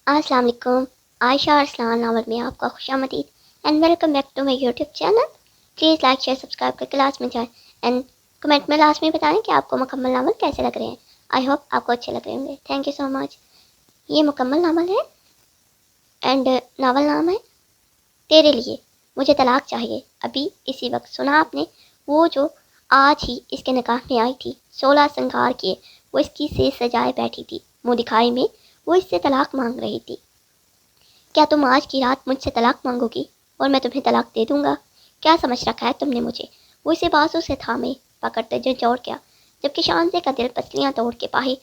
السلام علیکم. عائشہ ارسلان ناول میں آپ کا خوش آمدید and welcome back to my YouTube channel. Please like share subscribe کر کے لاسٹ میں جائیں اینڈ کمنٹ میں لاسٹ میں بتائیں کہ آپ کو مکمل ناول کیسے لگ رہے ہیں. آئی ہوپ آپ کو اچھے لگ رہے ہوں گے. تھینک یو سو مچ. یہ مکمل ناول ہے اینڈ ناول نام ہے تیرے لیے مجھے طلاق چاہیے ابھی اسی وقت. سنا آپ نے؟ وہ جو آج ہی اس کے نکاح میں آئی تھی، 16 سنگار کیے وہ اس کی سے سجائے بیٹھی تھی، منہ دکھائی میں وہ اس سے طلاق مانگ رہی تھی. کیا تم آج کی رات مجھ سے طلاق مانگو گی اور میں تمہیں طلاق دے دوں گا؟ کیا سمجھ رکھا ہے تم نے مجھے؟ وہ اسے بازو سے تھامے پکڑتے جو چوڑ گیا، جبکہ شانزے کا دل پسلیاں توڑ کے باہر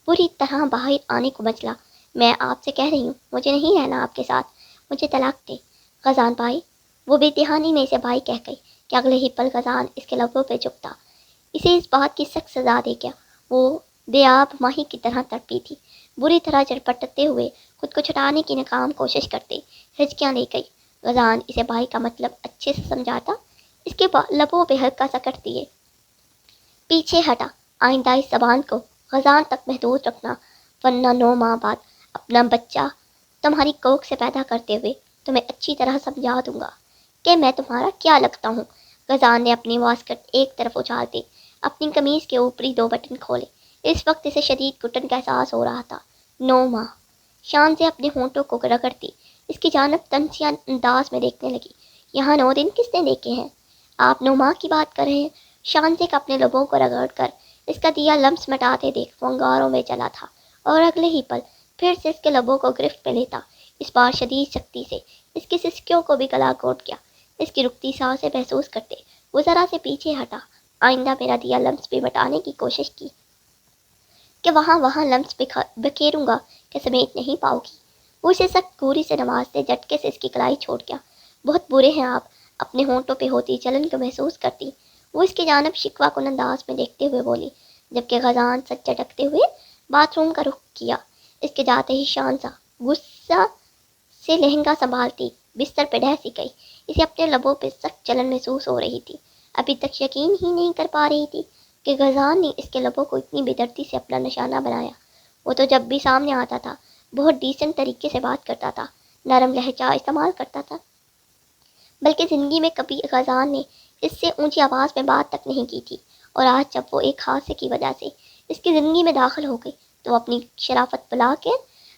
پوری طرح باہر آنے کو مچلا. میں آپ سے کہہ رہی ہوں مجھے نہیں رہنا آپ کے ساتھ، مجھے طلاق دے. غزان بھائی، وہ بے دہانی میں اسے بھائی کہہ گئی کہ اگلے ہی پل غزان اس کے لبوں پہ جھکتا. اسے اس بات کی سخت سزا دے گیا. وہ بے آب ماہی کی طرح تڑپی تھی، بری طرح چڑپٹتے ہوئے خود کو چھٹانے کی ناکام کوشش کرتے ہچکیاں لے گئی. غزان اسے بھائی کا مطلب اچھے سے سمجھاتا، اس کے لبوں پہ ہلکا سا کٹ دیے پیچھے ہٹا. آئندہ اس زبان کو غزان تک محدود رکھنا، ورنہ 9 ماہ بعد اپنا بچہ تمہاری کوکھ سے پیدا کرتے ہوئے تمہیں اچھی طرح سمجھا دوں گا کہ میں تمہارا کیا لگتا ہوں. غزان نے اپنی واسکٹ ایک طرف اچھال دی، اپنی قمیض کے اوپری 2 بٹن کھولے. اس وقت اسے شدید گھٹن کا احساس ہو رہا تھا. 9 ماہ. شان سے اپنے ہونٹوں کو رگڑتی اس کی جانب تنسیہ انداز میں دیکھنے لگی. یہاں 9 دن کس نے دیکھے ہیں؟ آپ 9 ماہ کی بات کر رہے ہیں؟ شانزے کا اپنے لبوں کو رگڑ کر اس کا دیا لمس مٹاتے دیکھ وہ انگاروں میں چلا تھا، اور اگلے ہی پل پھر سے اس کے لبوں کو گرفت میں لیتا. اس بار شدید سختی سے اس کی سسکیوں کو بھی گلا گھونٹ گیا. اس کی رکتی سانسیں محسوس کرتے وہ ذرا سے پیچھے ہٹا. آئندہ میرا دیا لمس بھی مٹانے کی کوشش کی کہ وہاں لمس بکھیروں گا کہ سمیٹ نہیں پاؤ گی. وہ اسے سخت گوری سے نوازتے جھٹکے سے اس کی کلائی چھوڑ گیا. بہت برے ہیں آپ. اپنے ہونٹوں پہ ہوتی جلن کو محسوس کرتی وہ اس کی جانب شکوہ کن انداز میں دیکھتے ہوئے بولی، جبکہ غزان سچ جھٹکتے ہوئے باتھ روم کا رخ کیا. اس کے جاتے ہی شانزہ غصہ سے لہنگا سنبھالتی بستر پہ ڈھہ سی گئی. اسے اپنے لبوں پہ سخت جلن محسوس ہو رہی تھی. ابھی تک یقین ہی نہیں کر پا رہی تھی کہ غزان نے اس کے لبوں کو اتنی بے دردی سے اپنا نشانہ بنایا. وہ تو جب بھی سامنے آتا تھا بہت ڈیسنٹ طریقے سے بات کرتا تھا، نرم لہجہ استعمال کرتا تھا، بلکہ زندگی میں کبھی غزان نے اس سے اونچی آواز میں بات تک نہیں کی تھی. اور آج جب وہ ایک حادثے کی وجہ سے اس کی زندگی میں داخل ہو گئی تو وہ اپنی شرافت بلا کے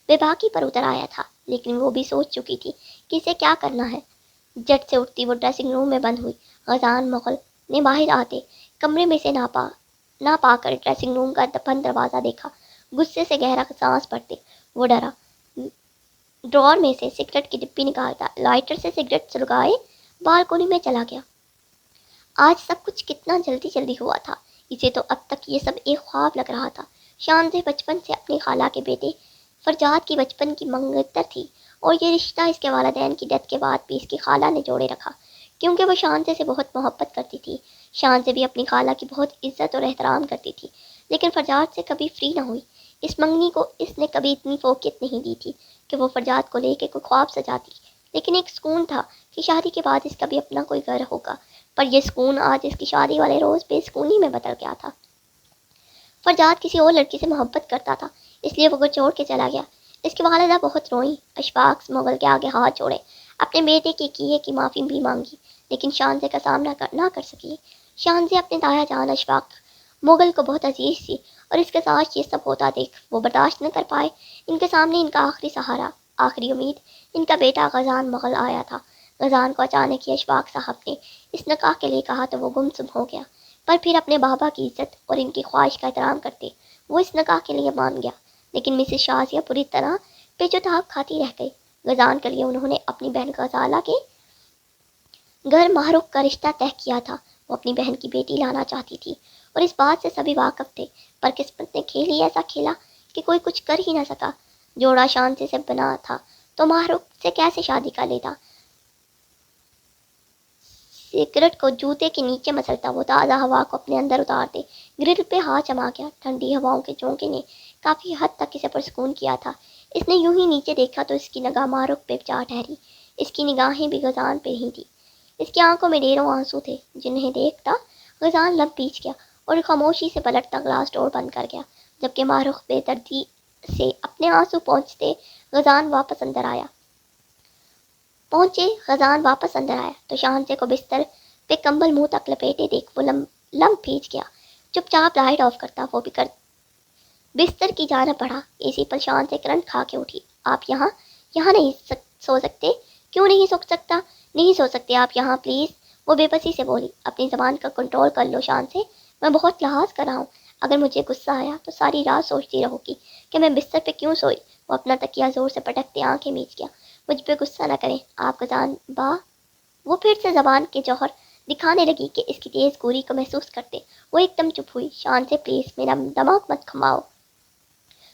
بے باکی پر اتر آیا تھا. لیکن وہ بھی سوچ چکی تھی کہ اسے کیا کرنا ہے. جٹ سے اٹھتی وہ ڈریسنگ روم میں بند ہوئی. غزان مغل نے باہر آتے کمرے میں سے نہ پا کر ڈریسنگ روم کا بند دروازہ دیکھا. غصے سے گہرا سانس بھرتے وہ ڈرا. ڈرور میں سے سگریٹ کی ڈبی نکالتا لائٹر سے سگریٹ سلگائے بالکونی میں چلا گیا. آج سب کچھ کتنا جلدی جلدی ہوا تھا. اسے تو اب تک یہ سب ایک خواب لگ رہا تھا. شانزے بچپن سے اپنی خالہ کے بیٹے فرجاد کی بچپن کی منگتر تھی، اور یہ رشتہ اس کے والدین کی ڈیتھ کے بعد بھی اس کی خالہ نے جوڑے رکھا، کیونکہ وہ شانزے سے بہت محبت کرتی تھی. شانزے بھی اپنی خالہ کی بہت عزت اور احترام کرتی تھی، لیکن فرجاد سے کبھی فری نہ ہوئی. اس منگنی کو اس نے کبھی اتنی فوقیت نہیں دی تھی کہ وہ فرجاد کو لے کے کوئی خواب سجاتی. لیکن ایک سکون تھا کہ شادی کے بعد اس کا بھی اپنا کوئی گھر ہوگا. پر یہ سکون آج اس کی شادی والے روز بے سکونی میں بدل گیا تھا. فرجاد کسی اور لڑکی سے محبت کرتا تھا، اس لیے وہ گھر چھوڑ کے چلا گیا. اس کی والدہ بہت روئیں. اشفاق مغل کے آگے ہاتھ جوڑے اپنے بیٹے کے کیے کی معافی بھی مانگی، لیکن شانزے کا سامنا نہ کر سکی. شانزے اپنے دایا جان اشفاق مغل کو بہت عزیز تھی، اور اس کے ساتھ یہ سب ہوتا دیکھ وہ برداشت نہ کر پائے. ان کے سامنے ان کا آخری سہارا، آخری امید ان کا بیٹا غزان مغل آیا تھا. غزان کو اچانک ہی اشفاق صاحب نے اس نکاح کے لیے کہا تو وہ گمسم ہو گیا، پر پھر اپنے بابا کی عزت اور ان کی خواہش کا احترام کرتے وہ اس نکاح کے لیے مان گیا. لیکن مسز شازیہ پوری طرح پیچو تاب کھاتی رہ گئی. غزان کے لیے انہوں نے اپنی بہن غزالہ کے گھر ماہرخ کا رشتہ طے کیا تھا. وہ اپنی بہن کی بیٹی لانا چاہتی تھی اور اس بات سے سبھی واقف تھے، پر قسمت نے کھیل ہی ایسا کھیلا کہ کوئی کچھ کر ہی نہ سکا. جوڑا شانزے سے بنا تھا تو ماہرخ سے کیسے شادی کر لیتا. سگریٹ کو جوتے کے نیچے مسلتا وہ تازہ ہوا کو اپنے اندر اتارتے گرل پہ ہاتھ جما گیا. ٹھنڈی ہواؤں کے جھونکے نے کافی حد تک اسے پرسکون کیا تھا. اس نے یوں ہی نیچے دیکھا تو اس کی نگاہ ماہرخ پہ جا ٹھہری. اس کی نگاہیں بھی غزان پہ ہی تھی. اس کی آنکھوں میں ڈھیروں آنسو تھے جنہیں دیکھتا غزان لب پیچ گیا اور خاموشی سے پلٹتا گلاس ڈور بند کر گیا، جبکہ ماہرخ بے دردی سے اپنے آنسو پہنچے غزان واپس اندر آیا تو شاہنشاہ کو بستر پہ کمبل منہ تک لپیٹے دیکھ وہ لم بھیج گیا۔ چپ چاپ لائٹ آف کرتا وہ بھی کر بستر کی جانب بڑھا۔ اسی پر شاہنشاہ کرنٹ کھا کے اٹھی۔ آپ یہاں نہیں سو سکتے؟ کیوں نہیں سو سکتا؟ نہیں سو سکتے آپ یہاں پلیز، وہ بے بسی سے بولی۔ اپنی زبان کا کنٹرول کر لو شاہنشاہ، میں بہت لحاظ کر رہا ہوں، اگر مجھے غصہ آیا تو ساری رات سوچتی رہو گی کہ میں بستر پہ کیوں سوئی۔ وہ اپنا تکیہ زور سے پٹکتے آنکھیں میچ گیا۔ مجھ پہ غصہ نہ کریں آپ غزان با، وہ پھر سے زبان کے جوہر دکھانے لگی کہ اس کی تیز گوری کو محسوس کرتے وہ ایک دم چپ ہوئی۔ شاہنشاہ پلیز میرا دماغ مت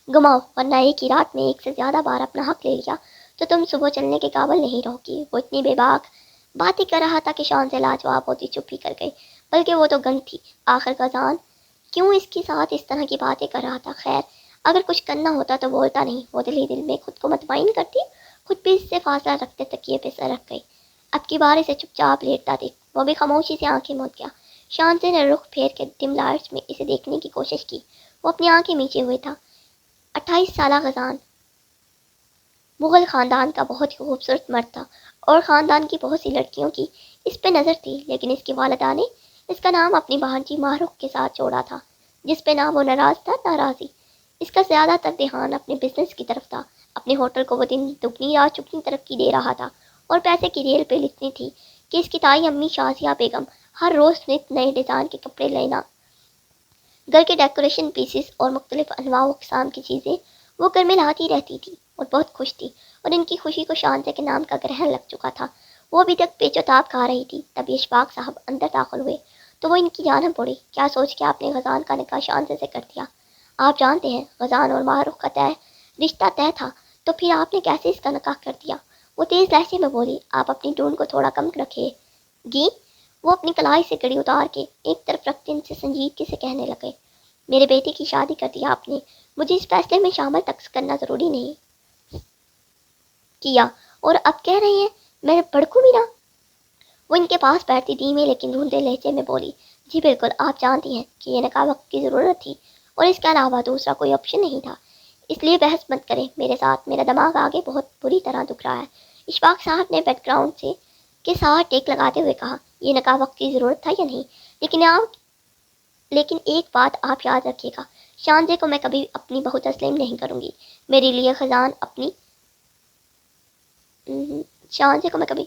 گماؤ، ورنہ ایک ہی رات میں ایک سے زیادہ بار اپنا حق لے لیا تو تم صبح چلنے کے قابل نہیں رہو گی۔ وہ اتنی بے باک باتیں کر رہا تھا کہ شاہنشاہ لاجواب ہوتی چپ ہی کر گئی، بلکہ وہ تو گنگ تھی۔ آخر غزان کیوں اس کے ساتھ اس طرح کی باتیں کر رہا تھا؟ خیر اگر کچھ کرنا ہوتا تو بولتا نہیں۔ وہ دل ہی دل میں خود کو مطمئن کرتی، خود بھی اس سے فاصلہ رکھتے تکیے پہ سر رکھ گئی۔ اب کی بار اسے چپ چاپ لیٹتا دیکھ وہ بھی خاموشی سے آنکھیں موند گیا۔ شاہنشاہ نے رخ پھیر کے ڈم لائٹس میں اسے دیکھنے کی کوشش کی۔ وہ اپنی آنکھیں میچے ہوئے تھا۔ 28 سالہ غزان مغل خاندان کا بہت ہی خوبصورت مرد تھا اور خاندان کی بہت سی لڑکیوں کی اس پہ نظر تھی، لیکن اس کی والدہ نے اس کا نام اپنی بھانجی ماہرخ کے ساتھ جوڑا تھا، جس پہ نہ وہ ناراض تھا نہ راضی۔ اس کا زیادہ تر دھیان اپنے بزنس کی طرف تھا۔ اپنے ہوٹل کو وہ دن دگنی رات چگنی ترقی دے رہا تھا اور پیسے کی ریل پہ اتنی تھی کہ اس کی تائی امی شازیہ بیگم ہر روز نئے ڈیزائن کے کپڑے لینا، گھر کے ڈیکوریشن پیسز اور مختلف انواع و اقسام کی چیزیں وہ گھر میں لاتی رہتی تھی اور بہت خوش تھی، اور ان کی خوشی کو شاہنشاہ کے نام کا گرہن لگ چکا تھا۔ وہ ابھی تک پیچ و تاب کھا رہی تھی، تبھی اشفاق صاحب اندر داخل ہوئے تو وہ ان کی جانب بڑھی۔ کیا سوچ کے آپ نے غزان کا نکاح شاہنشاہ سے کر دیا؟ آپ جانتے ہیں غزان اور ماہرخ کا رشتہ طے تھا، تو پھر آپ نے کیسے اس کا نکاح کر دیا؟ وہ تیز لہجے میں بولی۔ آپ اپنی ٹون کو تھوڑا کم رکھے گی؟ وہ اپنی کلائی سے کڑی اتار کے ایک طرف رکھتے ان سے سنجیدگی سے کہنے لگے، میرے بیٹے کی شادی کر دیا آپ نے، مجھے اس فیصلے میں شامل تک کرنا ضروری نہیں کیا، اور اب کہہ رہے ہیں میں بھڑکوں بھی نہ؟ وہ ان کے پاس بیٹھتی دھیمے لیکن دھندلے لہجے میں بولی، جی بالکل، آپ جانتی ہیں کہ یہ نکاح وقت کی ضرورت تھی اور اس کے علاوہ دوسرا کوئی آپشن نہیں تھا، اس لیے بحث مت کریں میرے ساتھ، میرا دماغ آگے بہت بری طرح دکھ رہا ہے۔ اشفاق صاحب نے بیک گراؤنڈ سے کے ساتھ ٹیک لگاتے ہوئے کہا، یہ نکاح وقت کی ضرورت تھا یا نہیں، لیکن ایک بات آپ یاد رکھیے گا، شاہنشاہ کو میں کبھی اپنی بہو تسلیم نہیں کروں گی۔ میرے لیے شاہنشاہ کو میں کبھی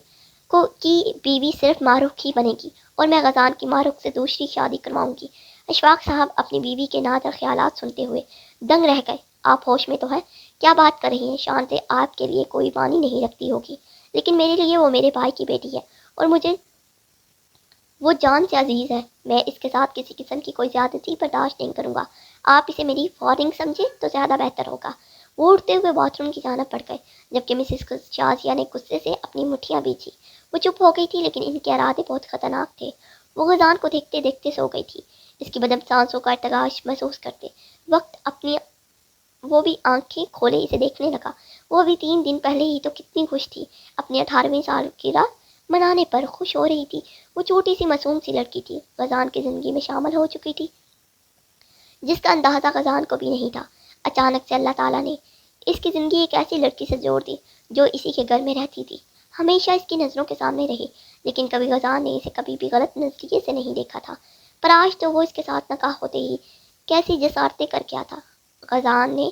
کی بیوی صرف ماہرخ ہی بنے گی، اور میں غزان کی ماہرخ سے دوسری شادی کرواؤں گی۔ اشفاق صاحب اپنی بیوی کے نادر خیالات سنتے ہوئے دنگ رہ گئے۔ آپ ہوش میں تو ہیں؟ کیا بات کر رہی ہیں؟ شاہنشاہ آپ کے لیے کوئی معنی نہیں رکھتی ہوگی، لیکن میرے لیے وہ میرے بھائی کی بیٹی ہے اور مجھے وہ جان سے عزیز ہے۔ میں اس کے ساتھ کسی قسم کی کوئی زیادتی برداشت نہیں کروں گا۔ آپ اسے میری وارننگ سمجھیں تو زیادہ بہتر ہوگا۔ وہ اٹھتے ہوئے باتھ روم کی جانب بڑھ گئے، جبکہ مسز شازیہ نے غصے سے اپنی مٹھیاں بیچی۔ وہ چپ ہو گئی تھی، لیکن ان کے ارادے بہت خطرناک تھے۔ وہ غزان کو دیکھتے دیکھتے سو گئی تھی، اس کی بدم سانسوں کا ارتعاش محسوس کرتے وقت وہ بھی آنکھیں کھولے اسے دیکھنے لگا۔ وہ ابھی 3 دن پہلے ہی تو کتنی خوش تھی، اپنی 18ویں سالگرہ منانے پر خوش ہو رہی تھی۔ وہ چھوٹی سی معصوم سی لڑکی تھی، غزان کی زندگی میں شامل ہو چکی تھی، جس کا اندازہ غزان کو بھی نہیں تھا۔ اچانک سے اللہ تعالیٰ نے اس کی زندگی ایک ایسی لڑکی سے جوڑ دی جو اسی کے گھر میں رہتی تھی، ہمیشہ اس کی نظروں کے سامنے رہی، لیکن کبھی غزان نے اسے کبھی بھی غلط نظریے سے نہیں دیکھا تھا۔ پر آج تو وہ اس کے ساتھ نکاح ہوتے ہی کیسی جسارتیں کر گیا تھا۔ غزان نے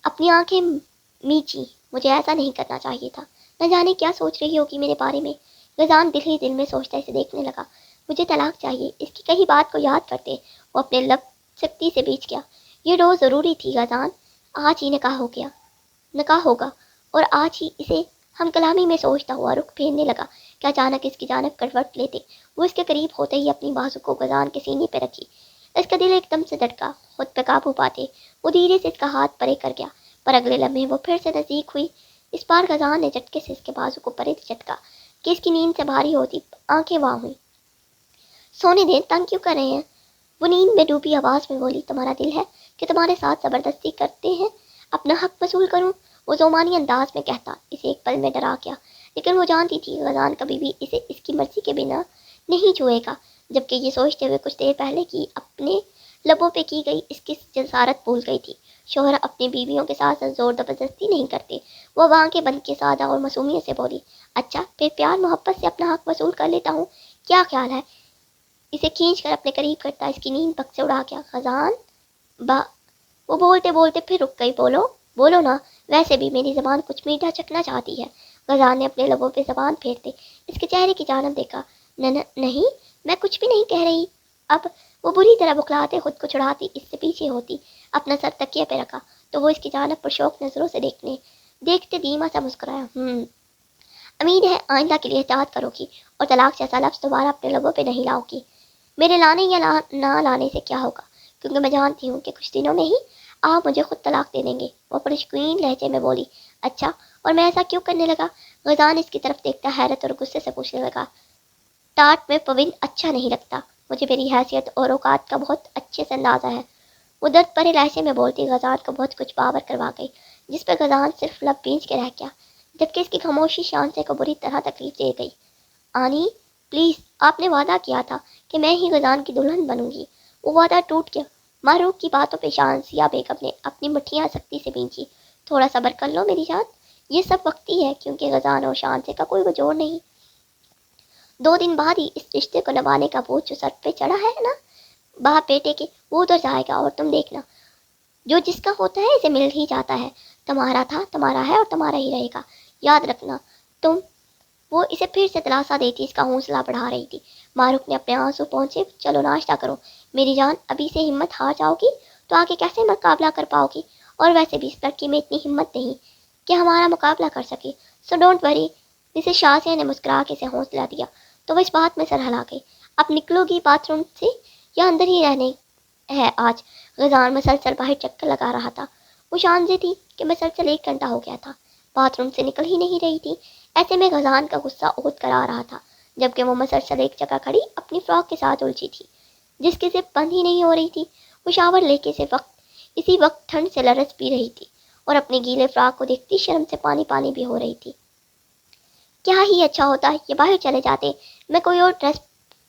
اپنی آنکھیں میچی، مجھے ایسا نہیں کرنا چاہیے تھا، نہ جانے کیا سوچ رہی ہوگی میرے بارے میں۔ غزان دل ہی دل میں سوچتا اسے دیکھنے لگا۔ مجھے طلاق چاہیے، اس کی کہی بات کو یاد کرتے وہ اپنے لب سختی سے بیچ گیا۔ یہ روز ضروری تھی غزان، آج ہی نکاح ہوگا، اور آج ہی اسے ہم کلامی میں سوچتا ہوا رخ پھیرنے لگا کہ اچانک اس کی جانب کروٹ لیتے وہ اس کے قریب ہوتے ہی اپنی بازو کو غزان کے سینے پہ رکھی۔ اس کا دل ایک دم سے دھڑکا، خود پہ قابو پاتے وہ دھیرے سے اس کا ہاتھ پرے کر گیا، پر اگلے لمحے وہ پھر سے نزدیک ہوئی۔ اس بار غزان نے جھٹکے سے اس کے بازو کو پرے جھٹکا کہ اس کی نیند سے بھاری ہوتی آنکھیں واں ہوئیں۔ سونے دیں، تنگ کیوں کر رہے ہیں؟ وہ نیند میں ڈوبی آواز میں بولی، تمہارا دل ہے کہ تمہارے ساتھ زبردستی کرتے ہیں اپنا حق وصول کروں؟ وہ زومانی انداز میں کہتا اسے ایک پل میں ڈرا گیا، لیکن وہ جانتی تھی غزان کبھی بھی اسے اس کی مرضی کے بنا نہیں چھوئے گا، جبکہ یہ سوچتے ہوئے کچھ دیر پہلے کی اپنے لبوں پہ کی گئی اس کی جسارت بھول گئی تھی۔ شوہر اپنی بیویوں کے ساتھ زور زبردستی نہیں کرتے۔ وہ آنکھیں بند کے سادہ اور معصومیت سے بولی، اچھا پھر پیار محبت سے اپنا حق وصول کر لیتا ہوں، کیا خیال ہے؟ اسے کھینچ کر اپنے قریب کرتا اس کی نیند پک سے اڑا گیا۔ غزان با وہ بولتے بولتے پھر رک گئی۔ بولو بولو نا، ویسے بھی میری زبان کچھ میٹھا چکھنا چاہتی ہے۔ غزان نے اپنے لبوں پہ زبان پھیرتے اس کے چہرے کی جانب دیکھا۔ نہیں، میں کچھ بھی نہیں کہہ رہی۔ اب وہ بری طرح بکھلاتے خود کو چڑھاتی اس سے پیچھے ہوتی، اپنا سر تکیے پہ رکھا تو وہ اس کی جانب پر شوق نظروں سے دیکھتے دھیما سا مسکرایا۔ امید ہے آئندہ کے لیے احتیاط کرو گی اور طلاق جیسا لفظ دوبارہ اپنے لبوں پہ نہیں لاؤ گی۔ میرے لانے یا نہ لانے سے کیا ہوگا، کیونکہ میں جانتی ہوں کہ کچھ دنوں میں ہی آپ مجھے خود طلاق دے دیں گے، وہ پرشکوین لہجے میں بولی۔ اچھا، اور میں ایسا کیوں کرنے لگا؟ غزان اس کی طرف دیکھتا حیرت اور غصے سے پوچھنے لگا۔ ٹاٹ میں پوند اچھا نہیں لگتا، مجھے میری حیثیت اور اوقات کا بہت اچھے سے اندازہ ہے، وہ درد بھرے لہجے میں بولتی۔ غزان کو بہت کچھ باور کروا گئی، جس پر غزان صرف لب بھینچ کے رہ گیا، جبکہ اس کی خاموشی شانزے کو بری طرح تکلیف دے گئی۔ آنی پلیز، آپ نے وعدہ کیا تھا کہ میں ہی غزان کی دلہن بنوں گی، وہ وعدہ ٹوٹ گیا۔ معروف کی باتوں پہ شانزیہ بیگم نے اپنی مٹھیاں سختی سے بھینچی۔ تھوڑا صبر کر لو میری جان، یہ سب وقتی ہے، کیونکہ غزان اور شانزے کا کوئی جوڑ نہیں۔ 2 دن بعد ہی اس رشتے کو نبھانے کا بوجھ جو سر پہ چڑھا ہے نا باپ بیٹے کے، وہ اتر جائے گا، اور تم دیکھنا، جو جس کا ہوتا ہے اسے مل ہی جاتا ہے۔ تمہارا تھا، تمہارا ہے اور تمہارا ہی رہے گا، یاد رکھنا تم۔ وہ اسے پھر سے دلاسا دیتی اس کا حوصلہ بڑھا رہی تھی۔ معروف نے اپنے آنسو پہنچے، چلو ناشتہ کرو میری جان، ابھی سے ہمت ہار جاؤ گی تو آگے کیسے مقابلہ کر پاؤ گی، اور ویسے بھی اس لڑکی میں اتنی ہمت نہیں کہ ہمارا مقابلہ کر سکے، so don't worry. Mrs Shazia نے مسکرا کے اسے حوصلہ دیا تو وہ اس بات میں سر ہلا گئی۔ اب نکلو گی باتھ روم سے یا اندر ہی رہنے ہے آج؟ غزان مسلسل باہر چکر لگا رہا تھا۔ وہ شانزے تھی کہ مسلسل 1 گھنٹہ ہو گیا تھا باتھ روم سے نکل ہی نہیں رہی تھی۔ ایسے میں غزان کا غصہ عہد کرا رہا تھا، جبکہ وہ مسلسل ایک جگہ کھڑی اپنی فراک کے ساتھ الجھی تھی، جس کی زپ بند ہی نہیں ہو رہی تھی۔ وہ شاور لے کے اسی وقت ٹھنڈ سے لرز پی رہی تھی اور اپنے گیلے فراک کو دیکھتی شرم سے پانی پانی بھی ہو رہی تھی۔ کیا ہی اچھا ہوتا یہ باہر چلے جاتے، میں کوئی اور ڈریس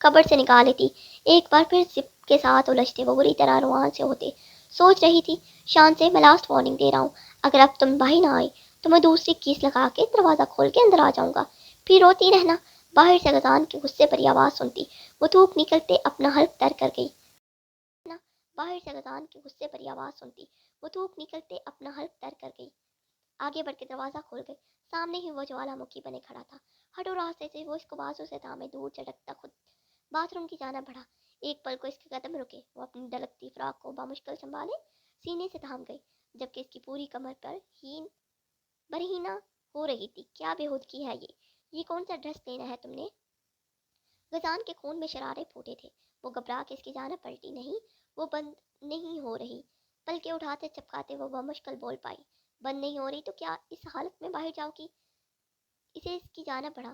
کبر سے نکال لیتی، ایک بار پھر زپ کے ساتھ الجھتے وہ بری طرح روان سے ہوتے۔ سوچ رہی تھی، شان سے میں لاسٹ وارننگ دے رہا ہوں، اگر اب تم باہر نہ آئی تو میں دوسری کیس لگا کے دروازہ کھول کے اندر آ جاؤں گا، پھر روتی رہنا۔ باہر سے غزان کے غصے بھری آواز سنتی وہ تھوک نکلتے اپنا حلق تر کر گئی۔ باہر سے غزان کے غصے بھری آواز سنتی وہ تھوک نکلتے اپنا حلق تر کر گئی۔ آگے بڑھ کے دروازہ کھول گئی، سامنے ہی وہ جوالا مکھی بنے کھڑا تھا۔ ہٹو راستے سے، وہ اس کو بازو سے تھامے دور جھٹکتا خود باتھ روم کی جانب بڑھا۔ ایک پل کو اس کے قدم رکے، وہ اپنی ڈلکتی فراق کو بامشکل سنبھالے سینے سے تھام گئی، جبکہ اس کی پوری کمر پر برہینہ ہو رہی تھی۔ کیا بے ہودگی ہے یہ کون سا ڈریس لینا ہے تم نے؟ غزان کے خون میں شرارے پھوٹے تھے، وہ گھبرا کے اس کی جانب پلٹی۔ نہیں، وہ بند نہیں ہو رہی۔ پلکیں اٹھاتے چپکاتے وہ بمشکل بول پائی، بند نہیں ہو رہی تو کیا اس حالت میں باہر جاؤ گی؟ اسے اس کی جانب بڑھا۔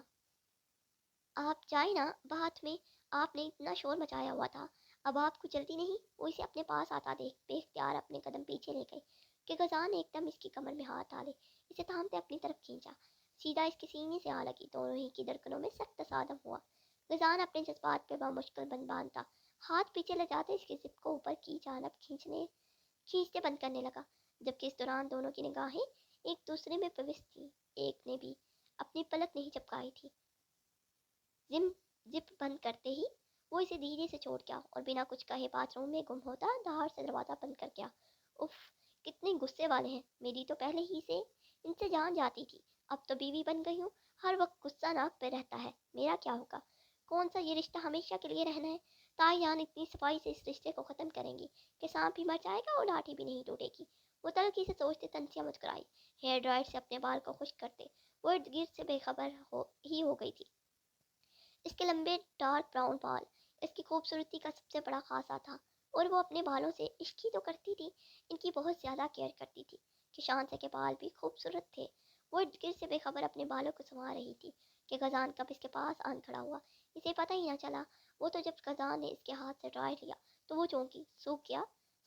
آپ جائیں نا، بات میں آپ نے اتنا شور مچایا ہوا تھا، اب آپ کو جلدی نہیں؟ وہ اسے اپنے پاس آتا دیکھ بے اختیار اپنے قدم پیچھے لے گئی کہ غزان ایک دم اس کی کمر میں ہاتھ ڈالے اسے تھامتے اپنی طرف کھینچا، سیدھا اس کے سینے سے آ لگی۔ دونوں ہی کی دھڑکنوں میں سخت تصادم ہوا۔ غزان اپنے جذبات پہ بمشکل باندھتا ہاتھ پیچھے لے جاتے اس کی زپ کو اوپر کی جانب کھینچتے بند کرنے لگا، جبکہ اس دوران دونوں کی نگاہیں ایک دوسرے میں پیوست تھیں، ایک نے بھی اپنی پلک نہیں چپکائی تھی۔ زپ بند کرتے ہی وہ اسے دھیرے سے چھوڑ گیا اور بنا کچھ کہے باتھ روم میں گم ہوتا دھار سے دروازہ بند کر گیا۔ اف، کتنے غصے والے ہیں، میری تو پہلے ہی سے ان سے جان جاتی تھی، اب تو بیوی بن گئی ہوں، ہر وقت غصہ ناک پہ رہتا ہے، میرا کیا ہوگا؟ کون سا یہ رشتہ ہمیشہ کے لیے رہنا ہے؟ تائی جان اتنی صفائی سے اس رشتے کو ختم کریں گی کہ سانپ بھی مر جائے گا اور لاٹھی بھی نہیں ٹوٹے گی۔ وہ تلخی سے سوچتے تنسیہ مسکرائی، ہیئر ڈرائر سے اپنے بال کو خشک کرتے وہ ارد گرد سے بے خبر ہو گئی تھی۔ اس کے لمبے ڈارک براؤن بال اس کی خوبصورتی کا سب سے بڑا خاصہ تھا، اور وہ اپنے بالوں سے عشق ہی تو کرتی تھی، ان کی بہت زیادہ کیئر کرتی تھی کہ شانزے کے بال بھی خوبصورت تھے۔ وہ ارد گرد سے بے خبر اپنے بالوں کو سنوار رہی تھی کہ غزان کب اس کے پاس آن کھڑا ہوا، اسے پتہ ہی نہ چلا۔ وہ تو جب غزان نے اس کے ہاتھ سے ڈرائر لیا تو وہ چونکی، سوکھ گیا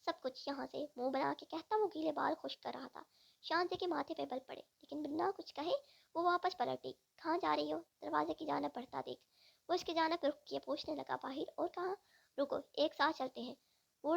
سب کچھ، یہاں سے منہ بنا کے کہتا وہ گیلے بال خشک کر رہا تھا۔ شانزے کے ماتھے پہ بل پڑے، لیکن بنا کچھ کہے وہ واپس پلٹ گئی۔ کہاں جا رہی ہو؟ دروازے کی جانب بڑھتا دیکھ وہ اس کی جانب رخ کیے پوچھنے لگا، باہر؟ اور کہاں؟ رکو، ایک ساتھ چلتے ہیں۔ وہ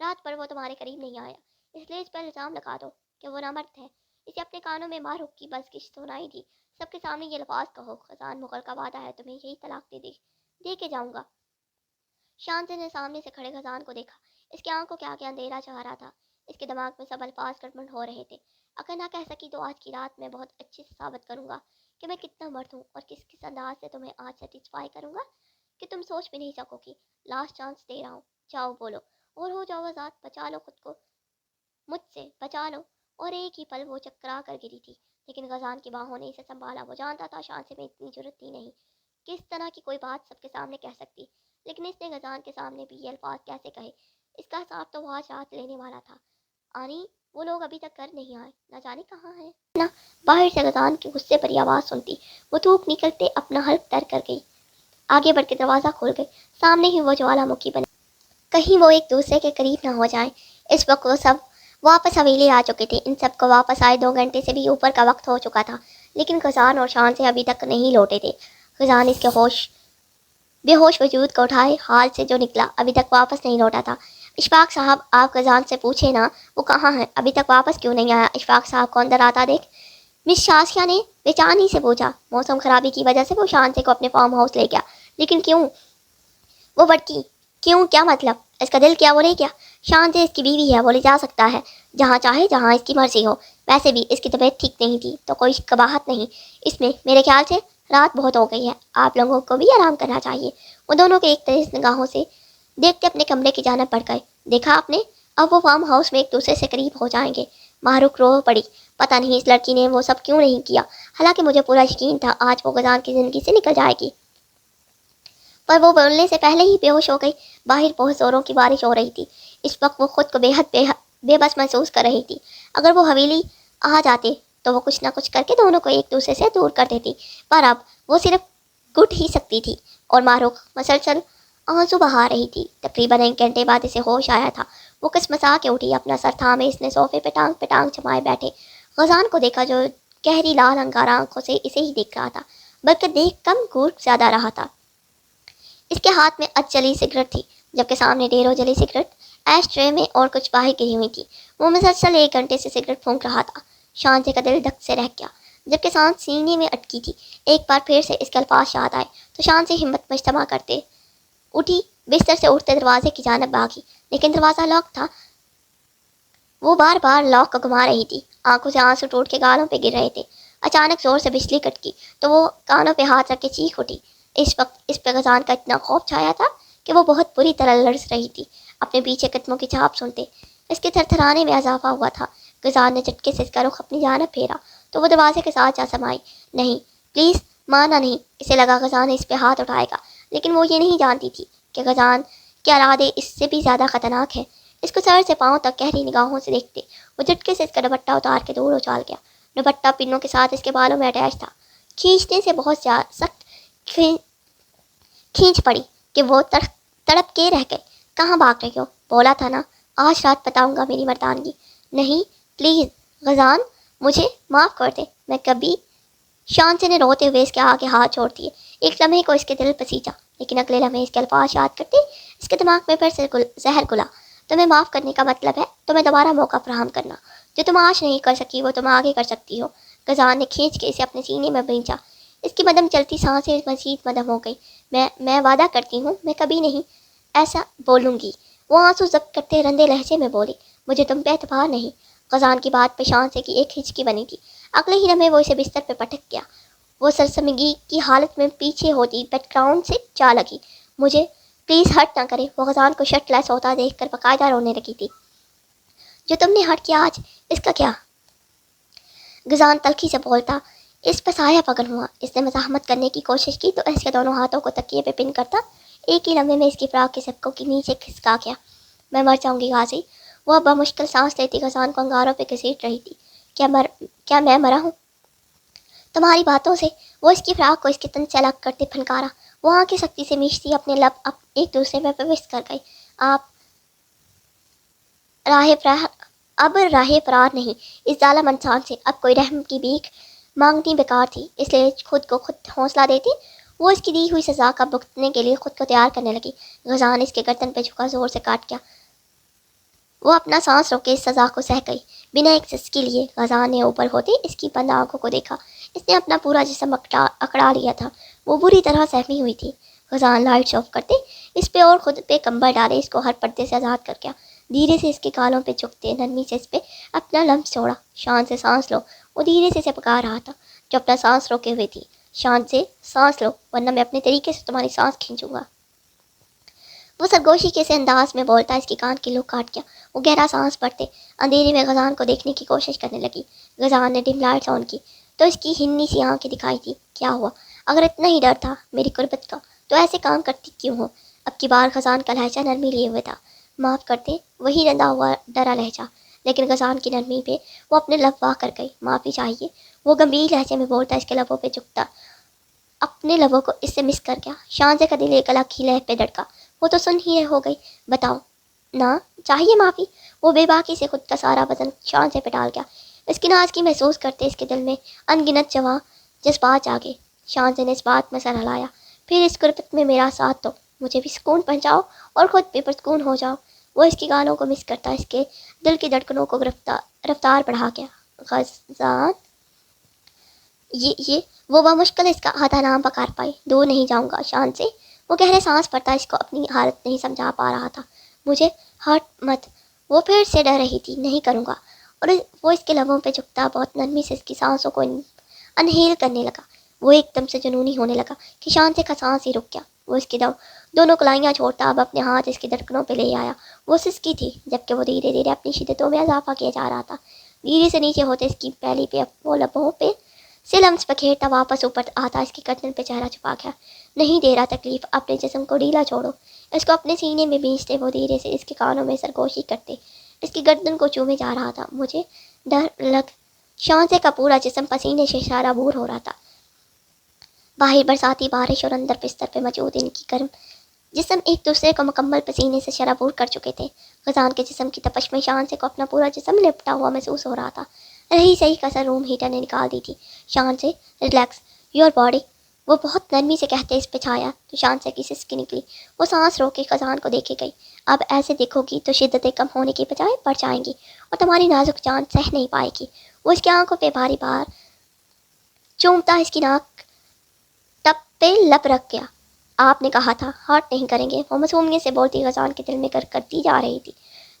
رات پر وہ تمہارے قریب نہیں آیا، اس لیے اس پر الزام لگا دو کہ وہ نامرد ہے۔ اسے اپنے کانوں میں ماروق کی بزکش سنائی دی۔ سب کے سامنے یہ الفاظ کہو، خزان مغل کا وعدہ ہے تمہیں یہی طلاق دے کے جاؤں گا۔ شانزے نے سامنے سے کھڑے خزان کو دیکھا۔ اس کی آنکھوں کے آگے اندھیرا چھا رہا تھا۔ اس کے دماغ میں سب الفاظ گڑبڑ ہو رہے تھے۔ اگر نہ کہہ سکی تو آج کی رات میں بہت اچھے سے ثابت کروں گا کہ میں کتنا مرد ہوں، اور کس انداز سے تمہیں آج سیٹسفائی کروں گا کہ تم سوچ بھی نہیں سکو گی۔ لاسٹ چانس دے رہا ہوں، جاؤ بولو اور ہو جاؤ آزاد، بچا لو خود کو، مجھ سے بچا لو۔ اور ایک ہی پل وہ چکرا کر گری تھی، لیکن غزان کی باہوں نے اسے سنبھالا۔ وہ جانتا تھا شانزے میں اتنی جرأت تھی نہیں کہ اس طرح کی کوئی بات سب کے سامنے کہہ سکتی، لیکن اس نے غزان کے سامنے بھی یہ الفاظ کیسے کہے؟ اس کا حساب تو وہ آج رات لینے والا تھا۔ آنی، وہ لوگ ابھی تک گھر نہیں آئے، نہ جانے کہاں ہیں نا۔ باہر سے غزان کی غصے بھری آواز سنتی وہ دھوپ نکلتے اپنا حلق تر کر گئی، آگے بڑھ کے دروازہ کھول گئی۔ سامنے ہی وہ جوالا مکھی بنے، کہیں وہ ایک دوسرے کے قریب نہ ہو جائیں۔ اس وقت وہ سب واپس حویلی آ چکے تھے۔ ان سب کو واپس آئے 2 گھنٹے سے بھی اوپر کا وقت ہو چکا تھا، لیکن غزان اور شانزے ابھی تک نہیں لوٹے تھے۔ غزان اس کے بے ہوش وجود کو اٹھائے حال سے جو نکلا، ابھی تک واپس نہیں لوٹا تھا۔ اشفاق صاحب، آپ غزان سے پوچھے نا وہ کہاں ہے، ابھی تک واپس کیوں نہیں آیا؟ اشفاق صاحب کو اندر آتا دیکھ مس شازیہ نے بے چینی سے پوچھا۔ موسم خرابی کی وجہ سے وہ شانزے کو اپنے فارم ہاؤس لے گیا، لیکن کیوں؟ وہ بڑکی، کیوں؟ کیا مطلب؟ اس کا دل کیا وہ لے گیا؟ شانزے اس کی بیوی ہے، وہ لے جا سکتا ہے جہاں چاہے، جہاں اس کی مرضی ہو۔ ویسے بھی اس کی طبیعت ٹھیک نہیں تھی تو کوئی قباحت نہیں اس میں۔ میرے خیال سے رات بہت ہو گئی ہے، آپ لوگوں کو بھی آرام کرنا چاہیے۔ وہ دونوں کے ایک تیز نگاہوں سے دیکھتے اپنے کمرے کی جانب بڑھ گئے۔ دیکھا آپ نے، اب وہ فارم ہاؤس میں ایک دوسرے سے قریب ہو جائیں گے۔ ماروق رو پڑی۔ پتہ نہیں اس لڑکی نے وہ سب کیوں نہیں کیا، حالانکہ مجھے پورا یقین تھا آج وہ غزان کی زندگی سے نکل جائے گی، پر وہ بولنے سے پہلے ہی بے ہوش ہو گئی۔ باہر بہت زوروں کی بارش ہو رہی تھی۔ اس وقت وہ خود کو بے بس محسوس کر رہی تھی۔ اگر وہ حویلی آ جاتے تو وہ کچھ نہ کچھ کر کے دونوں کو ایک دوسرے سے دور کر دیتی، پر اب وہ صرف گھٹ ہی سکتی تھی، اور ماروق مسلسل آنسو بہا رہی تھی۔ تقریباً 1 گھنٹے بعد اسے ہوش آیا تھا۔ وہ کسمسا کے اٹھی، اپنا سر تھامے اس نے صوفے پہ ٹانگ جمائے بیٹھے غزان کو دیکھا، جو گہری لال انگارہ آنکھوں سے اسے ہی دیکھ رہا تھا، بلکہ دیکھ کم گور زیادہ رہا تھا۔ اس کے ہاتھ میں اچ جلی سگریٹ تھی، جبکہ سامنے ڈھیروں جلی سگریٹ ایش ٹرے میں اور کچھ باہر گری ہوئی تھی۔ وہ مسلسل 1 گھنٹے سے سگریٹ پھونک رہا تھا۔ شانزے کا دل دھک سے رہ گیا، جبکہ سانس سینے میں اٹکی تھی۔ ایک بار پھر سے اس کے الفاظ یاد آئے تو شانزے ہمت مجتمع کرتے اٹھی، بستر سے اٹھتے دروازے کی جانب بھاگی، لیکن دروازہ لاک تھا۔ وہ بار بار لاک کو گھما رہی تھی، آنکھوں سے آنسو ٹوٹ کے گالوں پہ گر رہے تھے۔ اچانک زور سے بجلی کٹکی تو وہ کانوں پہ ہاتھ رکھ کے چیخ اٹھی۔ اس وقت اس پہ غزان کا اتنا خوف چھایا تھا کہ وہ بہت بری طرح لرز رہی تھی۔ اپنے پیچھے قدموں کی چھاپ سنتے اس کے تھرتھرانے میں اضافہ ہوا تھا۔ غزان نے جھٹکے سے اس کا رخ اپنی جانب پھیرا تو وہ دروازے کے ساتھ جا سمائی۔ نہیں پلیز، مانا نہیں۔ اسے لگا غزان اس پہ ہاتھ اٹھائے گا، لیکن وہ یہ نہیں جانتی تھی کہ غزان کے ارادے اس سے بھی زیادہ خطرناک ہیں۔ اس کو سر سے پاؤں تک گہری نگاہوں سے دیکھتے وہ جھٹکے سے اس کا دوپٹہ اتار کے دور اچھال گیا۔ دوپٹہ پنوں کے ساتھ اس کے بالوں میں اٹیچ تھا۔ کھینچنے سے بہت سخت کھینچ پڑی کہ وہ تڑپ کے رہ گئے۔ کہاں بھاگ رہی ہو؟ بولا تھا نا آج رات بتاؤں گا میری مردانگی۔ نہیں پلیز غزان، مجھے معاف کر دے، میں کبھی… شانزے نے روتے ہوئے اس کے آگے ہاتھ چھوڑ دیے۔ ایک لمحے کو اس کے دل پسیجا، لیکن اگلے لمحے اس کے الفاظ یاد کرتے اس کے دماغ میں پھر سے زہر گھلا۔ تمہیں معاف کرنے کا مطلب ہے تمہیں دوبارہ موقع فراہم کرنا۔ جو تم آج نہیں کر سکی وہ تم آگے کر سکتی ہو۔ غزان نے کھینچ کے اسے اپنے سینے میں بھینچا۔ اس کی مدم چلتی سانسیں مزید مدم ہو گئی۔ میں وعدہ کرتی ہوں میں کبھی نہیں ایسا بولوں گی، وہ آنسو ضبط کرتے رندے لہجے میں بولی۔ مجھے تم پہ اعتبار نہیں۔ غزان کی بات پہ شانزے کی ایک ہچکی بنی تھی۔ اگلے ہی لمحے وہ اسے بستر پہ پٹک گیا۔ وہ سرسمگی کی حالت میں پیچھے ہوتی بیک گراؤنڈ سے جا لگی۔ مجھے پلیز ہرٹ نہ کرے۔ وہ غزان کو شرٹ لیس ہوتا دیکھ کر باقاعدہ رونے لگی تھی۔ جو تم نے ہرٹ کیا آج، اس کا کیا؟ غزان تلخی سے بولتا۔ اس پر سایہ پگل ہوا۔ اس نے مزاحمت کرنے کی کوشش کی تو اس کے دونوں ہاتھوں کو تکیے پہ پن کرتا ایک ہی لمحے میں اس کی فراق کے سبقوں کے نیچے کھسکا گیا۔ میں مر جاؤں گی غازی۔ وہ اب بمشکل سانس لیتی غزان کو انگاروں پہ گھسیٹ رہی تھی۔ کیا میں مرا ہوں تمہاری باتوں سے؟ وہ اس کی فراق کو اس کے تن سے الگ کرتے پھنکارا۔ وہ آنکھیں سختی سے میچتی اپنے لب ایک دوسرے میں پیوست کر گئی۔ اب راہ فرار نہیں اس ظالم انسان سے۔ اب کوئی رحم کی بھیک مانگنی بیکار تھی، اس لیے خود کو خود حوصلہ دیتی وہ اس کی دی ہوئی سزا کا بھگتنے کے لیے خود کو تیار کرنے لگی۔ غزان اس کے گردن پہ جھکا زور سے کاٹ گیا۔ وہ اپنا سانس روکے اس سزا کو سہ گئی۔ بنا ایک سس کے لیے غزان نے اوپر ہوتے اس کی بند آنکھوں کو دیکھا۔ اس نے اپنا پورا جسم اکڑا لیا تھا، وہ بری طرح سہمی ہوئی تھی۔ غزان لائٹس آف کرتے اس پہ اور خود پہ کمبل ڈالے اس کو ہر پردے سے آزاد کر گیا۔ دھیرے سے اس کے گالوں پہ جھکتے نرمی سے اس پہ اپنا لمس چھوڑا۔ شان سے سانس لو، وہ دھیرے سے اسے پکار رہا تھا جو اپنا سانس روکے ہوئے تھی۔ شان سے سانس لو ورنہ میں اپنے طریقے سے تمہاری سانس کھینچوں گا۔ وہ سرگوشی کے سے انداز میں بولتا اس کی کان کی لوگ کاٹ گیا۔ وہ گہرا سانس بھرتے اندھیرے میں غزان کو دیکھنے کی کوشش کرنے لگی۔ غزان نے ڈم لائٹس آن کی تو اس کی ہنی سی آنکھیں دکھائی تھی۔ کیا ہوا؟ اگر اتنا ہی ڈر تھا میری قربت کا تو ایسے کام کرتی کیوں ہو؟ اب کی بار غزان کا لہجہ نرمی لیے ہوئے تھا۔ معاف کرتے، وہی رندا ہوا ڈرا لہجہ، لیکن غزان کی نرمی پہ وہ اپنے لب واہ کر گئی۔ معافی چاہیے، وہ گمبھیر لہجے میں بولتا اس کے لبوں پہ جھکتا اپنے لبوں کو اس سے مس کر گیا۔ شان سے کا دل ایک الگ ہی لہر پہ دھڑکا۔ وہ تو سن ہی ہو گئی، بتاؤ نا چاہیے معافی؟ وہ بے باکی سے خود کا سارا وزن شان سے پہ ڈال گیا۔ اس کی نازکی محسوس کرتے اس کے دل میں ان گنت جذبات جاگے۔ شان سے نے اس بات میں سر ہلایا، پھر اس قربت میں میرا ساتھ دو، مجھے بھی سکون پہنچاؤ اور خود بھی پرسکون ہو جاؤ۔ وہ اس کی گالوں کو مس کرتا اس کے دل کی دھڑکنوں کو رفتار بڑھا گیا۔ غزان یہ وہ بمشکل اس کا آدھا نام پکار پائی۔ دور نہیں جاؤں گا شان سے۔ وہ گہرے سانس پڑتا اس کو اپنی حالت نہیں سمجھا پا رہا تھا۔ مجھے ہرٹ مت، وہ پھر سے ڈر رہی تھی۔ نہیں کروں گا۔ اور وہ اس کے لبوں پہ جھکتا بہت نرمی سے اس کی سانسوں کو انہیل کرنے لگا۔ وہ ایک دم سے جنونی ہونے لگا کہ شان سے کا سانس ہی رک گیا۔ وہ اس کی دونوں کلائیاں چھوڑتا اب اپنے ہاتھ اس کی دھڑکنوں پہ لے آیا۔ وہ سسکی تھی جبکہ وہ دھیرے دھیرے اپنی شدتوں میں اضافہ کیا جا رہا تھا۔ دھیرے سے نیچے ہوتے اس کی پہلی پہ وہ لبوں پہ سے لمس پکھیرتا واپس اوپر آتا اس کی گردن پہ چہرہ چھپا گیا۔ نہیں دے رہا تکلیف، اپنے جسم کو ڈھیلا چھوڑو۔ اس کو اپنے سینے میں بیچتے وہ دھیرے سے اس کے کانوں میں سرگوشی کرتے اس کی گردن کو چومے جا رہا تھا۔ مجھے ڈر لگ، شان سے کا پورا جسم پسینے سے شرابور ہو رہا تھا۔ باہر برساتی بارش اور اندر بستر پہ موجود ان کی گرم جسم ایک دوسرے کو مکمل پسینے سے شرابور کر چکے تھے۔ غزان کے جسم کی تپش میں شان سے کو اپنا پورا جسم لپٹا ہوا محسوس ہو رہا تھا۔ رہی صحیح کسر روم ہیٹر نے نکال دی تھی۔ شان سے ریلیکس یور باڈی، وہ بہت نرمی سے کہتے اس پہ چھایا تو شان سے کی سسکی نکلی۔ وہ سانس روک کے غزان کو دیکھے گئی۔ اب ایسے دیکھو گی تو شدتیں کم ہونے کی بجائے بڑھ جائیں گی اور تمہاری نازک جان سہ نہیں پائے گی۔ وہ اس کی آنکھوں پہ باری بار چومتا اس کی ناک ٹپ پہ لب رکھ گیا۔ آپ نے کہا تھا ہارٹ نہیں کریں گے، وہ معصومیت سے بولتی غزان کے دل میں کرتی جا رہی تھی۔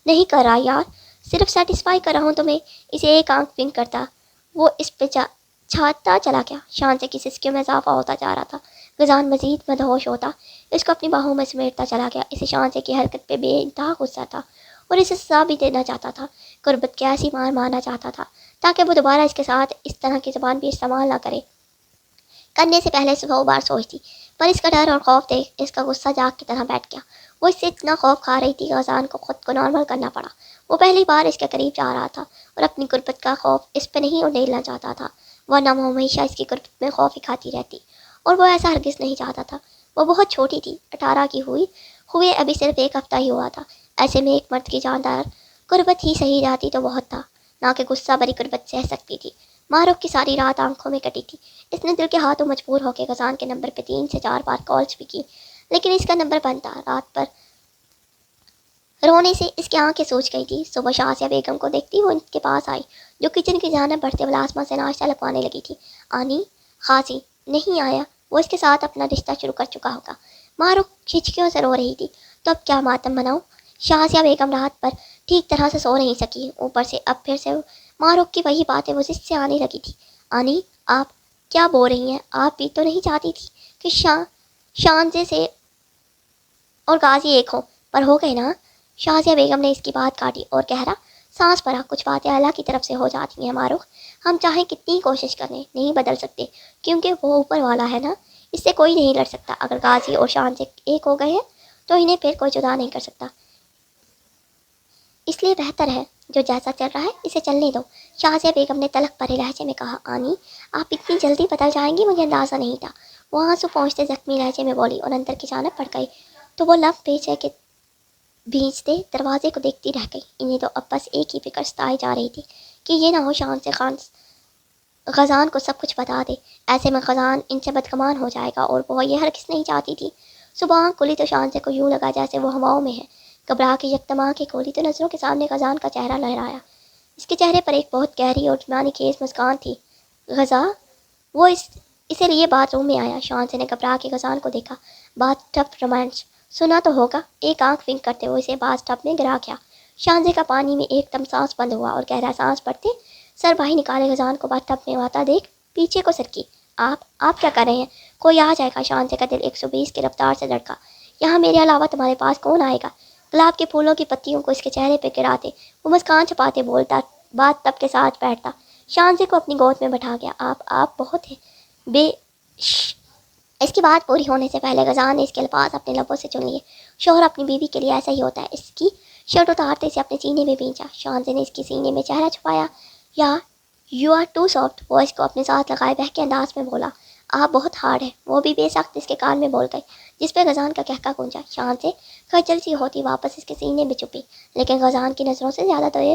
نہیں کر رہا یار، صرف سیٹسفائی کر رہا ہوں تمہیں۔ اسے ایک آنکھ ونک کرتا وہ اس پہ چھاتا چلا گیا۔ شان سے کی سسکیوں میں اضافہ ہوتا جا رہا تھا۔ غزان مزید مدہوش ہوتا اس کو اپنی باہوں میں سمیٹتا چلا گیا۔ اسے شان سے کی حرکت پہ بے انتہا غصہ تھا اور اسے سزا بھی دینا چاہتا تھا، قربت کی ایسی مار مارنا چاہتا تھا تاکہ وہ دوبارہ اس کے ساتھ اس طرح کی زبان بھی استعمال نہ کرنے سے پہلے 100 بار سوچتی، پر اس کا ڈر اور خوف دیکھ اس کا غصہ جاگ کی طرح بیٹھ گیا۔ وہ اس سے اتنا خوف کھا رہی تھی غزان کو خود کو نارمل کرنا پڑا۔ وہ پہلی بار اس کے قریب جا رہا تھا اور اپنی قربت کا خوف اس پہ نہیں اڈیلنا چاہتا تھا، ورنہ وہ ہمیشہ اس کی قربت میں خوف ہی کھاتی رہتی اور وہ ایسا ہرگز نہیں چاہتا تھا۔ وہ بہت چھوٹی تھی، 18 کی ہوئے ابھی صرف 1 ہفتہ ہی ہوا تھا۔ ایسے میں ایک مرد کی جاندار قربت ہی صحیح جاتی تو بہت تھا، نہ کہ غصہ بری قربت سہ سکتی تھی۔ معروف کی ساری رات آنکھوں میں کٹی تھی۔ اس نے دل کے ہاتھوں مجبور ہو کے غزان کے نمبر پہ 3 سے 4 بار کالز بھی کی، لیکن اس کا نمبر بند تھا۔ رات پر رونے سے اس کی آنکھیں سوج گئی تھی۔ صبح شازیہ بیگم کو دیکھتی وہ ان کے پاس آئی جو کچن کی جانب بڑھتے ملازمہ سے ناشتہ لگوانے لگی تھی۔ آنی خاصی نہیں آیا، وہ اس کے ساتھ اپنا رشتہ شروع کر چکا ہوگا۔ معروف کھچکیوں سے رو رہی تھی۔ تو اب کیا ماتم مناؤں؟ شازیہ بیگم رات پر ٹھیک طرح سے سو نہیں سکی، اوپر سے اب پھر سے معروف کی وہی باتیں وہ جس سے آنے لگی تھی۔ آنی آپ کیا بول رہی ہیں؟ آپ بھی تو نہیں چاہتی تھی کہ شانزے سے اور غازی ایک ہو، پر ہو گئے نا؟ شازیہ بیگم نے اس کی بات کاٹی اور گہرا سانس بھرا۔ کچھ باتیں اللہ کی طرف سے ہو جاتی ہیں معروف، ہم چاہیں کتنی کوشش کریں نہیں بدل سکتے، کیونکہ وہ اوپر والا ہے نا، اس سے کوئی نہیں لڑ سکتا۔ اگر غازی اور شانزے ایک ہو گئے ہیں تو انہیں پھر کوئی جدا نہیں کر سکتا، اس لیے بہتر ہے جو جیسا چل رہا ہے اسے چلنے دو۔ شازیہ بیگم نے تلخ بھرے لہجے میں کہا۔ آنی آپ اتنی جلدی بدل جائیں گی مجھے اندازہ نہیں تھا، وہ آنسو پہنچتے زخمی لہجے میں بولی اور اندر کی جانب بڑھ گئی۔ تو وہ لب پیچھے کے بھیجتے دروازے کو دیکھتی رہ گئی۔ انہیں تو اب بس ایک ہی فکر ستائی جا رہی تھی کہ یہ نہ ہو شان سے غزان کو سب کچھ بتا دے، ایسے میں غزان ان سے بدگمان ہو جائے گا اور وہ یہ ہرگز نہیں چاہتی تھی۔ صبح آنکھ کھلی تو شان سے کو یوں لگا جیسے وہ ہواؤں میں ہے، گھبرا کے یکدم آنکھیں کھولی تو نظروں کے سامنے غزان کا چہرہ لہرایا۔ اس کے چہرے پر ایک بہت گہری اور جرمانی خیز مسکان تھی۔ غزہ، وہ اسی لیے باتھ روم میں آیا۔ شانزے نے گھبرا کے غزان کو دیکھا۔ باتھ ٹب رومانس سنا تو ہوگا۔ ایک آنکھ ونک کرتے ہوئے اسے باتھ ٹب میں گرا گیا۔ شانزے کا پانی میں ایک دم سانس بند ہوا اور گہرا سانس پڑتے سر باہر نکالے غزان کو باتھ ٹب میں آتا دیکھ پیچھے کو سرکی۔ آپ کیا کر رہے ہیں؟ کوئی آ جائے گا۔ شانزے کا دل 120 کی رفتار سے دھڑکا۔ یہاں میرے علاوہ تمہارے پاس کون آئے گا؟ گلاب کے پھولوں کی پتیوں کو اس کے چہرے پہ گراتے وہ مسکان چھپاتے بولتا، باتھ ٹب کے ساتھ بیٹھتا۔ شانزے کو اپنی گود میں بٹھا گیا۔ آپ بہت ہیں بے اس کی بات پوری ہونے سے پہلے غزان نے اس کے الفاظ اپنے لبوں سے چن لیے۔ شوہر اپنی بیوی کے لیے ایسا ہی ہوتا ہے۔ اس کی شرٹ اتارتے سے اپنے سینے میں بھینچا۔ شانزے نے اس کی سینے میں چہرہ چھپایا۔ یا یو آر ٹو سافٹ، وہ اس کو اپنے ساتھ لگائے بہکے انداز میں بولا۔ آپ بہت ہارڈ ہے، وہ بھی بے سخت اس کے کان میں بول گئے، جس پہ غزان کا کہکا گونجا۔ شانزے خجل سی ہوتی واپس اس کے سینے میں چھپی، لیکن غزان کی نظروں سے زیادہ دیر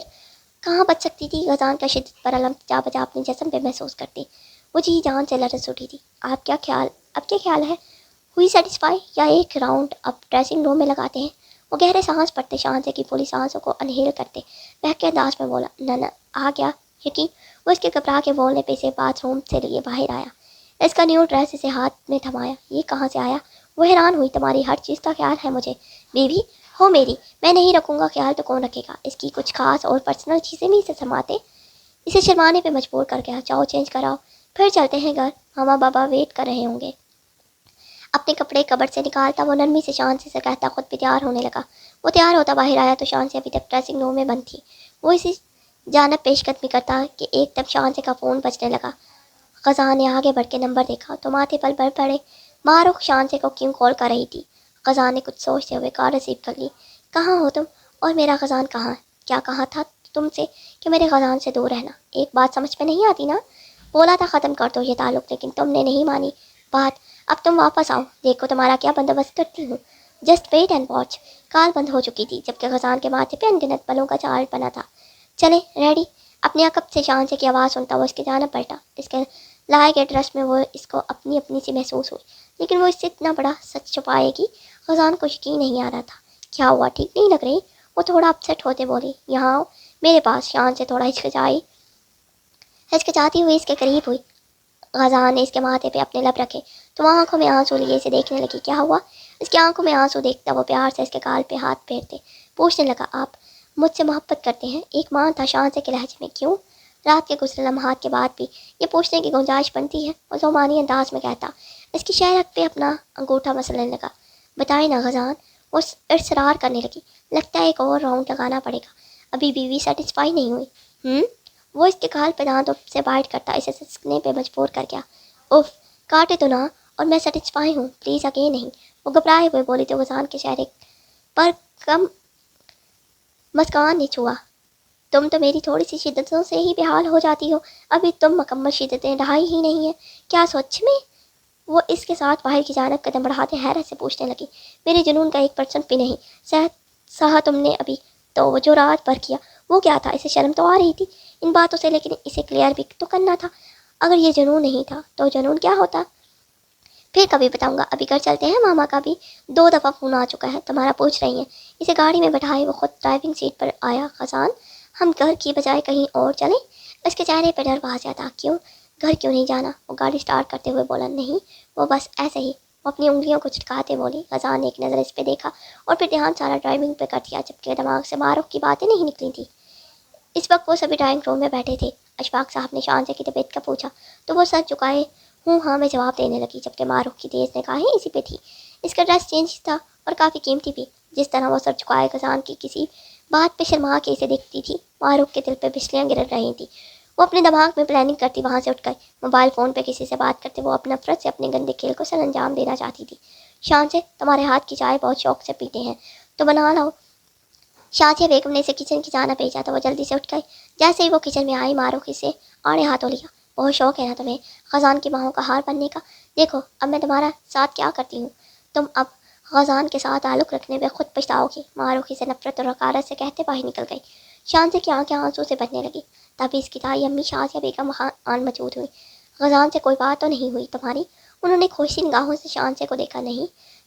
کہاں بچ سکتی تھی۔ غزان کا شدت پر علم جا بجا اپنے جسم پہ محسوس کرتی وہ جی جان سے لرز اٹھی تھی۔ اب کیا خیال ہے؟ ہوئی سیٹسفائی یا ایک راؤنڈ اب ڈریسنگ روم میں لگاتے ہیں؟ وہ گہرے سانس پڑتے شانزے کی پوری سانسوں کو انہیل کرتے بہکے انداز میں بولا۔ نہ آ گیا یقین۔ وہ اس کے گھبرا کے بولنے پہ اسے باتھ روم سے لیے باہر آیا۔ اس کا نیو ڈریس اسے ہاتھ میں تھمایا۔ یہ کہاں سے آیا؟ وہ حیران ہوئی۔ تمہاری ہر چیز کا خیال ہے مجھے بیوی ہو میری، میں نہیں رکھوں گا خیال تو کون رکھے گا؟ اس کی کچھ خاص اور پرسنل چیزیں بھی اسے سماتے اسے شرمانے پہ مجبور کر گیا۔ جاؤ چینج کراؤ، پھر چلتے ہیں گھر، ماما بابا ویٹ کر رہے ہوں گے۔ اپنے کپڑے کبٹ سے نکالتا وہ نرمی سے شانزے سے کہتا خود بھی تیار ہونے لگا۔ وہ تیار ہوتا باہر آیا تو شانزے ابھی تک ڈریسنگ روم میں بند تھی۔ وہ اسی جانب پیش قدمی کرتا کہ ایک دم شانزے کا فون بجنے لگا۔ غزان نے آگے بڑھ کے نمبر دیکھا تو ماتھے پل بھر پڑے۔ معروف شانزے کو کیوں کال کر رہی تھی؟ غزان نے کچھ سوچتے ہوئے کال ریسیو کر لی۔ کہاں ہو تم؟ اور میرا غزان کہاں ہے؟ کیا کہا تھا تم سے کہ میرے غزان سے دور رہنا؟ ایک بات سمجھ میں نہیں آتی نا؟ بولا تھا ختم کر دو یہ تعلق، لیکن تم نے نہیں مانی بات۔ اب تم واپس آؤ، دیکھو تمہارا کیا بندوبست کرتی ہوں۔ Just wait and watch. Call بند ہو چکی تھی جبکہ غزان کے ماتھے پہ انگنت پلوں کا چال بنا تھا۔ چلے ریڈی؟ اپنے عقب سے شانزے کی آواز سنتا وہ اس کی جانب بیٹھا۔ اس کے لائے گئے ڈریس میں وہ اس کو اپنی سی محسوس ہوئی، لیکن وہ اس سے اتنا بڑا سچ چھپائے گی غزان کو یقین نہیں آ رہا تھا۔ کیا ہوا؟ ٹھیک نہیں لگ رہی؟ وہ تھوڑا اپسیٹ ہوتے بولی۔ یہاں آؤ میرے پاس۔ شانزے تھوڑا ہچکچاتی ہوئی اس کے قریب ہوئی۔ غزان نے اس کے ماتھے پہ اپنے لب رکھے تو وہ آنکھوں میں آنسو لیے اسے دیکھنے لگی۔ کیا ہوا؟ اس کی آنکھوں میں آنسو دیکھتا وہ پیار سے اس کے گال پہ ہاتھ پھیرتے پوچھنے لگا، آپ مجھ سے محبت کرتے ہیں؟ ایک مان تھا شانزے کے لہجے میں۔ کیوں؟ رات کے گزرے لمحات کے بعد بھی یہ پوچھنے کی گنجائش بنتی ہے، وہ زبانی انداز میں کہتا۔ اس کی شہرت پہ اپنا انگوٹھا مسلنے لگا۔ بتائیں نا غزان، وہ اصرار کرنے لگی۔ لگتا ہے ایک اور راؤنڈ لگانا پڑے گا، ابھی بیوی سیٹسفائی نہیں ہوئی۔ وہ اس کے گال پہ دانتوں سے بائٹ کرتا اسے سسکنے پہ مجبور کر گیا۔ اف، کاٹے تو نہ، اور میں سیٹسفائی ہوں، پلیز آگے نہیں۔ وہ گھبرائے ہوئے بولی تو غزان کے چہرے پر کم مسکان نے چھوا۔ تم تو میری تھوڑی سی شدتوں سے ہی بحال ہو جاتی ہو، ابھی تم مکمل شدتیں ڈھائی ہی نہیں ہیں کیا سچ میں؟ وہ اس کے ساتھ باہر کی جانب قدم بڑھاتے حیرت سے پوچھنے لگی۔ میرے جنون کا 1% بھی نہیں سہا تم نے ابھی تو وہ جو رات بھر کیا وہ کیا تھا؟ اسے شرم تو آ رہی تھی ان باتوں سے، لیکن اسے کلیئر بھی تو کرنا تھا۔ اگر یہ جنون نہیں تھا تو جنون کیا ہوتا؟ پھر کبھی بتاؤں گا، ابھی گھر چلتے ہیں، ماما کا بھی 2 دفعہ فون آ چکا ہے، تمہارا پوچھ رہی ہیں۔ اسے گاڑی میں بٹھائے وہ خود ڈرائیونگ سیٹ پر آیا۔ غزان، ہم گھر کی بجائے کہیں اور چلیں؟ اس کے چہرے پہ ڈر واضح تھا۔ کیوں؟ گھر کیوں نہیں جانا؟ وہ گاڑی سٹارٹ کرتے ہوئے بولا۔ نہیں، وہ بس ایسے ہی۔ وہ اپنی انگلیوں کو چٹکاتے بولی۔ غزان نے ایک نظر اس پہ دیکھا اور پھر دھیان سارا ڈرائیونگ پہ کر دیا، جبکہ دماغ سے معروف کی باتیں نہیں نکلی تھی۔ اس وقت وہ سبھی ڈرائنگ روم میں بیٹھے تھے۔ اشفاق صاحب نے شانزے کی طبیعت کا پوچھا تو وہ سر چکائے ہوں ہاں میں جواب دینے لگی، جبکہ معروف کی تیز نگاہیں اسی پہ تھی۔ اس کا ڈریس چینج تھا اور کافی قیمتی بھی۔ جس طرح وہ سر چکائے غزان کی کسی بات پہ شرما کے اسے دیکھتی تھی، معروف کے دل پہ بجلیاں گر رہی تھیں۔ وہ اپنے دماغ میں پلاننگ کرتی وہاں سے اٹھ گئی۔ موبائل فون پہ کسی سے بات کرتے وہ اپنے نفرت سے اپنے گندے کھیل کو سر انجام دینا چاہتی تھی۔ شانزے، تمہارے ہاتھ کی چائے بہت شوق سے پیتے ہیں تو بنا لاؤ۔ شازیہ بیگم نے اسے کچن کی جانب بھیجا تو وہ جلدی سے اٹھ گئی۔ جیسے ہی وہ کچن میں آئی، معروف اسے آڑے ہاتھوں لیا۔ بہت شوق ہے نا تمہیں غزان کی باہوں کا ہار بننے کا؟ دیکھو اب میں تمہارا ساتھ کیا کرتی ہوں، تم اب غزان کے ساتھ تعلق رکھنے پہ خود پچھتاؤ گی، معروف اسے نفرت اور حقارت سے کہتے باہر نکل گئی۔ شانزے کی آنکھیں آنسو سے بہنے لگی۔ تبھی اس کی تائی امی شازیہ بیگم وہاں آن موجود ہوئی۔ غزان سے کوئی بات تو نہیں ہوئی تمہاری؟ انہوں نے خوشی نگاہوں سے شانزے کو دیکھا۔ نہیں،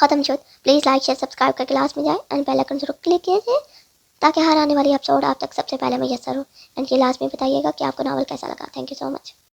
ختم شد. پلیز لائک شیئر سبسکرائب کر کے لاسٹ میں جائیں اینڈ بیل آئکن ضرور کلک کیجیے تاکہ ہر آنے والی ایپیسوڈ آپ تک سب سے پہلے میسر ہو. اینڈ یہ لازمی بتائیے گا کہ آپ کو ناول کیسا لگا. Thank you so much.